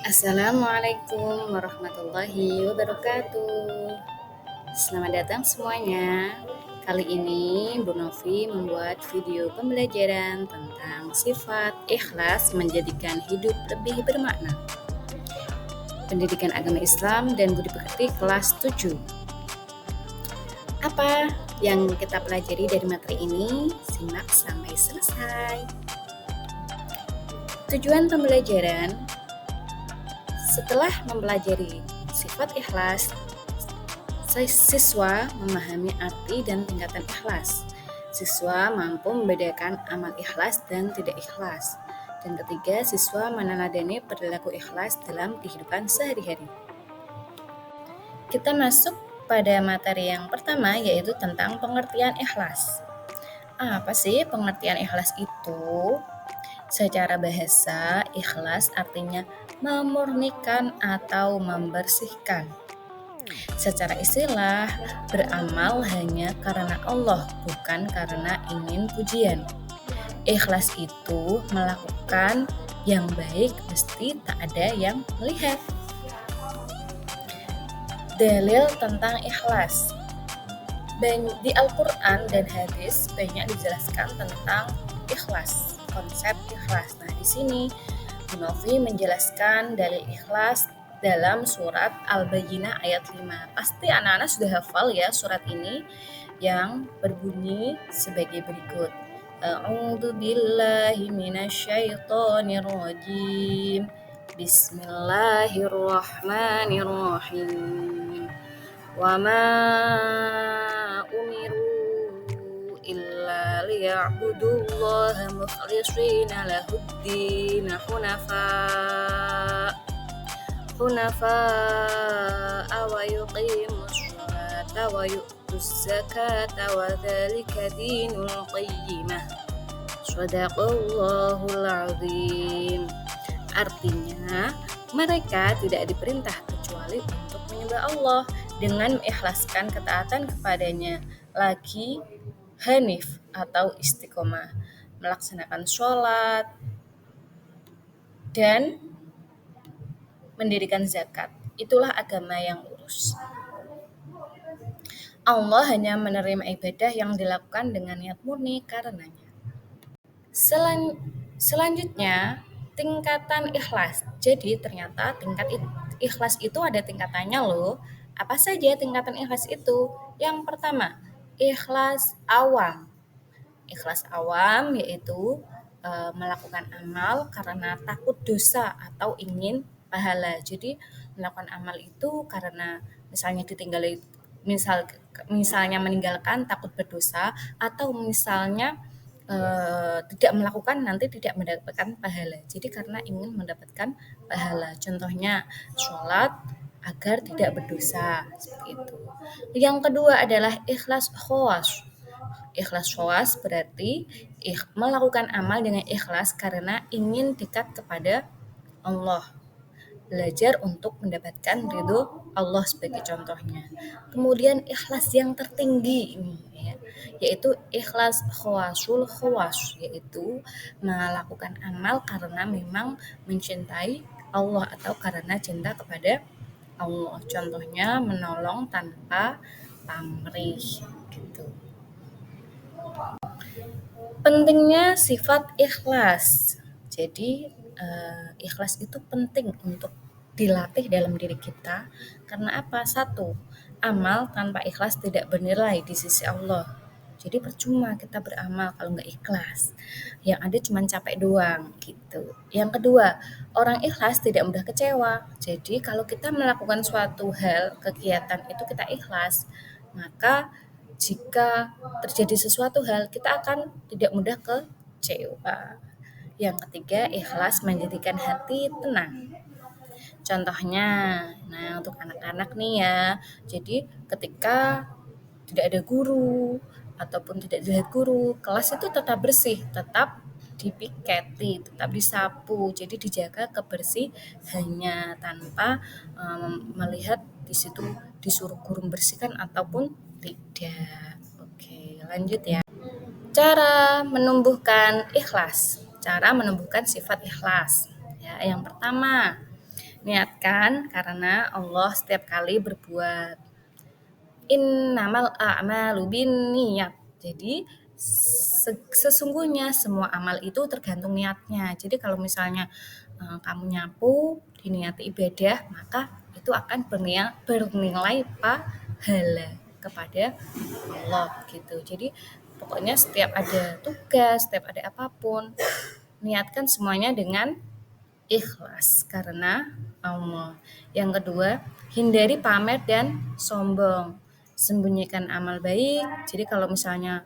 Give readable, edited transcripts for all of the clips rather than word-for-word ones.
Assalamualaikum warahmatullahi wabarakatuh. Selamat datang semuanya. Kali ini Bu Novi membuat video pembelajaran tentang sifat ikhlas menjadikan hidup lebih bermakna. Pendidikan Agama Islam dan Budi Pekerti kelas 7. Apa yang kita pelajari dari materi ini? Simak sampai selesai. Tujuan pembelajaran: setelah mempelajari sifat ikhlas, siswa memahami arti dan tingkatan ikhlas. Siswa mampu membedakan amal ikhlas dan tidak ikhlas. Dan ketiga, siswa meneladani perilaku ikhlas dalam kehidupan sehari-hari. Kita masuk pada materi yang pertama, yaitu tentang pengertian ikhlas. Apa sih pengertian ikhlas itu? Secara bahasa, ikhlas artinya memurnikan atau membersihkan. Secara istilah, beramal hanya karena Allah, bukan karena ingin pujian. Ikhlas itu melakukan yang baik meski tak ada yang melihat. Dalil tentang ikhlas. Di Al-Quran dan hadis banyak dijelaskan tentang ikhlas, konsep ikhlas. Nah, di sini Bu Novi menjelaskan dalil ikhlas dalam surat Al-Bayyinah ayat 5. Pasti anak-anak sudah hafal ya surat ini, yang berbunyi sebagai berikut. A'udzu billahi minasyaitonir rajim. Bismillahirrahmanirrahim. Wa ma umiru illa liya'budullaha mukhlishina lahuddin hunafa wa yuqimus sholata wa yu'tuz zakata wa dzalika dinul qayyimah. Shadaqallahul azim. Artinya, mereka tidak diperintah kecuali untuk menyembah Allah dengan mengikhlaskan ketaatan kepadanya, lagi hanif atau istiqomah, melaksanakan sholat, dan mendirikan zakat. Itulah agama yang lurus. Allah hanya menerima ibadah yang dilakukan dengan niat murni karenanya. Selanjutnya, tingkatan ikhlas. Jadi ternyata tingkat ikhlas itu ada tingkatannya loh. Apa saja tingkatan ikhlas itu? Yang pertama, ikhlas awam. Ikhlas awam yaitu melakukan amal karena takut dosa atau ingin pahala. Jadi melakukan amal itu karena misalnya misalnya meninggalkan takut berdosa, atau misalnya tidak melakukan nanti tidak mendapatkan pahala. Jadi karena ingin mendapatkan pahala. Contohnya sholat agar tidak berdosa, seperti itu. Yang kedua adalah ikhlas khawas. Ikhlas khawas berarti melakukan amal dengan ikhlas karena ingin dekat kepada Allah. Belajar untuk mendapatkan ridho Allah sebagai contohnya. Kemudian ikhlas yang tertinggi ini yaitu ikhlas khawasul khawas, yaitu melakukan amal karena memang mencintai Allah atau karena cinta kepada Allah. Contohnya menolong tanpa pamrih gitu. Pentingnya sifat ikhlas. Jadi ikhlas itu penting untuk dilatih dalam diri kita. Karena apa? Satu, amal tanpa ikhlas tidak bernilai di sisi Allah. Jadi percuma kita beramal kalau nggak ikhlas. Yang ada cuma capek doang gitu. Yang kedua, orang ikhlas tidak mudah kecewa. Jadi kalau kita melakukan suatu hal, kegiatan itu kita ikhlas, maka jika terjadi sesuatu hal, kita akan tidak mudah kecewa. Yang ketiga, ikhlas menjadikan hati tenang. Contohnya, nah untuk anak-anak nih ya, jadi ketika tidak ada guru ataupun tidak dilihat guru, kelas itu tetap bersih, tetap dipiketi, tetap disapu, jadi dijaga kebersihannya tanpa melihat di situ disuruh guru membersihkan ataupun tidak. Oke, lanjut ya. Cara menumbuhkan ikhlas, cara menumbuhkan sifat ikhlas. Ya, yang pertama, Niatkan karena Allah setiap kali berbuat. Innamal a'malu binniyat. Jadi sesungguhnya semua amal itu tergantung niatnya. Jadi kalau misalnya kamu nyapu diniati ibadah, maka itu akan bernilai pahala kepada Allah gitu. Jadi pokoknya setiap ada tugas, setiap ada apapun, niatkan semuanya dengan ikhlas karena Allah. Yang kedua, hindari pamer dan sombong. Sembunyikan amal baik. Jadi kalau misalnya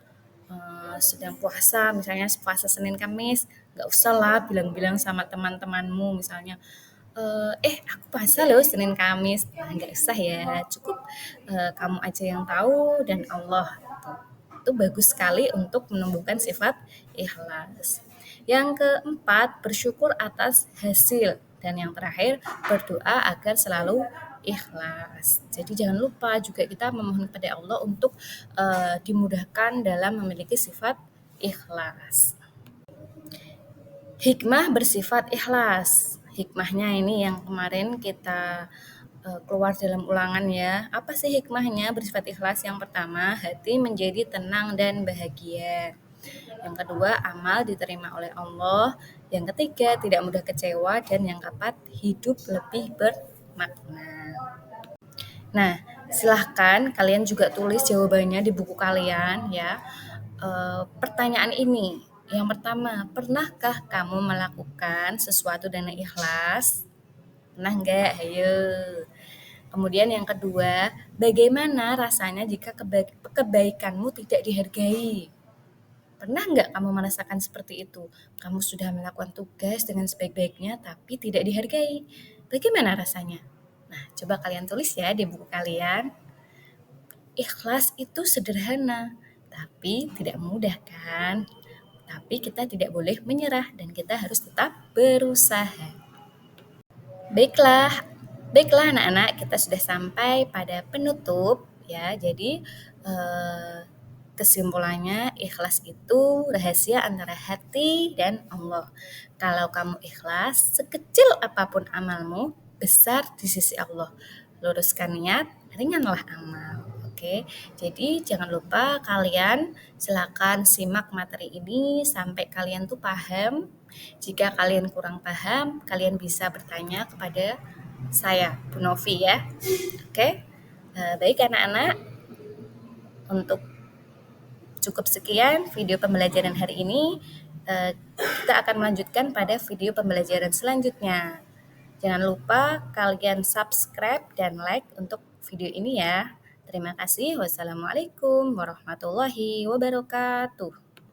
sedang puasa, misalnya puasa Senin Kamis, nggak usah lah bilang-bilang sama teman-temanmu misalnya, aku puasa loh Senin Kamis. Nah, nggak usah ya, cukup kamu aja yang tahu dan Allah. Itu bagus sekali untuk menumbuhkan sifat ikhlas. Yang keempat, bersyukur atas hasil. Dan yang terakhir, berdoa agar selalu ikhlas. Jadi jangan lupa juga kita memohon kepada Allah untuk dimudahkan dalam memiliki sifat ikhlas. Hikmah bersifat ikhlas. Hikmahnya ini yang kemarin kita keluar dalam ulangan ya. Apa sih hikmahnya bersifat ikhlas? Yang pertama, hati menjadi tenang dan bahagia. Yang kedua, amal diterima oleh Allah. Yang ketiga, tidak mudah kecewa. Dan yang keempat, hidup lebih bermakna. Nah, silahkan kalian juga tulis jawabannya di buku kalian ya. Pertanyaan ini, yang pertama, pernahkah kamu melakukan sesuatu dengan ikhlas? Pernah enggak? Ayo. Kemudian yang kedua, bagaimana rasanya jika kebaikanmu tidak dihargai? Pernah nggak kamu merasakan seperti itu? Kamu sudah melakukan tugas dengan sebaik-baiknya tapi tidak dihargai. Bagaimana rasanya? Nah, coba kalian tulis ya di buku kalian. Ikhlas itu sederhana, tapi tidak mudah kan? Tapi kita tidak boleh menyerah dan kita harus tetap berusaha. Baiklah, baiklah anak-anak, kita sudah sampai pada penutup ya. Jadi kesimpulannya ikhlas itu rahasia antara hati dan Allah. Kalau kamu ikhlas, sekecil apapun amalmu, besar di sisi Allah. Luruskan niat, ringanlah amal. Oke, jadi jangan lupa kalian silakan simak materi ini sampai kalian tuh paham. Jika kalian kurang paham, kalian bisa bertanya kepada saya, Bu Novi ya. Oke, baik anak-anak, untuk cukup sekian video pembelajaran hari ini. Kita akan melanjutkan pada video pembelajaran selanjutnya. Jangan lupa kalian subscribe dan like untuk video ini ya. Terima kasih. Wassalamualaikum warahmatullahi wabarakatuh.